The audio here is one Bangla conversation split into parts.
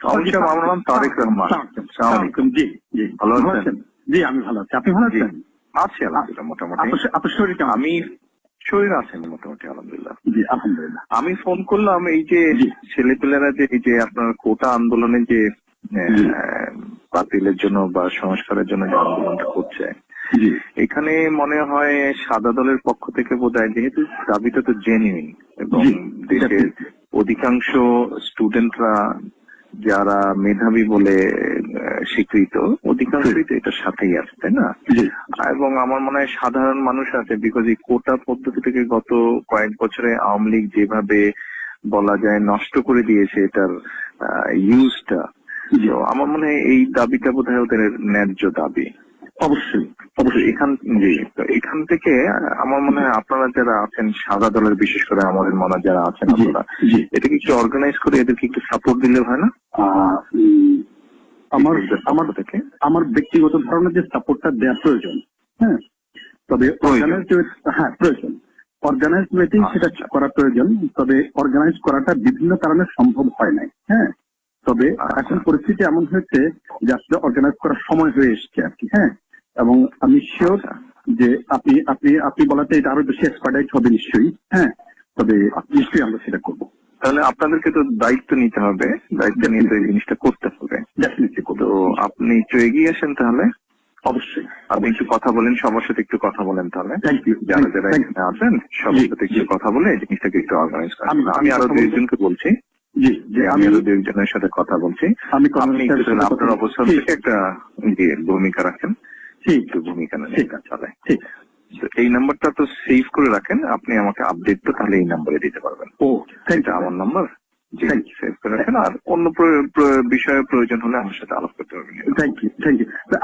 আমার নাম তারেক রহমান। জি জি, ভালো আছেন? জি আমি ভালো আছি, আপনি ভালো আছেন? আছি আলহামদুলিল্লাহ মোটামুটি। আপনার শরীর কেমন? আমি শরীর আছেন মোটামুটি আলহামদুলিল্লাহ। জি আলহামদুলিল্লাহ। আমি ফোন করলাম এই যে ছেলেপেলেরা যে এই যে আপনার কোটা আন্দোলনে যে বাতিলের জন্য বা সংস্কারের জন্য যে আন্দোলনটা করছে, এখানে মনে হয় সাদা দলের পক্ষ থেকে বোধহয়, যেহেতু দাবিটা তো জেনুইন এবং দেশের অধিকাংশ স্টুডেন্টরা যারা মেধাবী বলে স্বীকৃত, অধিকাংশই তো এটার সাথেই আছে, তাই না? এবং আমার মনে হয় সাধারণ মানুষ আছে, বিকজ এই কোটা পদ্ধতি থেকে গত কয়েক বছরে আওয়ামী লীগ যেভাবে বলা যায় নষ্ট করে দিয়েছে এটার ইউজটা, আমার মনে হয় এই দাবিটা বোধহয় ওদের ন্যায্য দাবি। অবশ্যই অবশ্যই এখান থেকে আমার মনে হয় আপনারা যারা আছেন সাদা দলের, বিশেষ করে আমাদের মনে যারা আছেন আপনারা, এটাকে একটু অর্গানাইজ করে এদেরকে একটু সাপোর্ট দিলে হয় না? আমার ব্যক্তিগত ধারণা যে সাপোর্টটা দেওয়া প্রয়োজন, হ্যাঁ, তবে প্রয়োজন অর্গানাইজ ওয়েতেই সেটা করা প্রয়োজন। তবে অর্গানাইজ করাটা বিভিন্ন কারণে সম্ভব হয় নাই, হ্যাঁ। তবে এখন পরিস্থিতি এমন হয়েছে যে আসলে অর্গানাইজ করার সময় হয়ে এসছে আর কি, হ্যাঁ। এবং আমি শিওর যে আপনি বলাতে এটা আরো বেশি এক্সপার্টাইজ হবে নিশ্চয়ই, হ্যাঁ। তবে নিশ্চয়ই আমরা সেটা করবো। তাহলে আপনাদেরকে তো দায়িত্ব নিতে হবে, দায়িত্ব নিয়ে তো এই জিনিসটা করতে হবে। তো আপনি একটু এগিয়ে আসেন তাহলে। অবশ্যই আপনি একটু কথা বলেন, সবার সাথে একটু কথা বলেন তাহলে, যারা যারা এখানে আছেন সবার সাথে একটু কথা বলে এই জিনিসটাকে একটু অর্গানাইজ করেন। আমি আরো দুইজনকে বলছি, আমি আরো দুইজনের সাথে কথা বলছি। আপনি আপনার অবস্থান থেকে একটা ভূমিকা রাখেন, একটু ভূমিকা নেন, চলে। এই নাম্বারটা তো সেভ করে রাখেন, আপনি আমাকে আপডেট তো তাহলে এই নাম্বারে দিতে পারবেন। এটা আমার নাম্বার, সেভ করে রাখেন। আর অন্য বিষয়ে প্রয়োজন হলে আমার সাথে আলাপ করতে পারবেন। Thank you.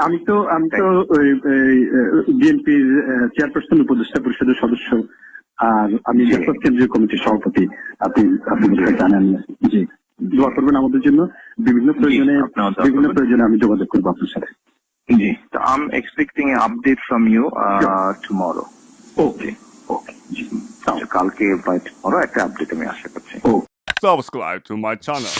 আমি তো বিএনপির চেয়ারপারসন, উপদেষ্টা পরিষদের সদস্য, আর আমি কেন্দ্রীয় কমিটির সভাপতি। আপনি জানেন। জি, দোয়া করবেন আমাদের জন্য। বিভিন্ন প্রয়োজনে আমি যোগাযোগ করবো আপনার সাথে। জি, I'm expecting an update from you tomorrow. Okay. কালকে বা tomorrow একটা আপডেট আমি আশা করছি। Subscribe to my channel.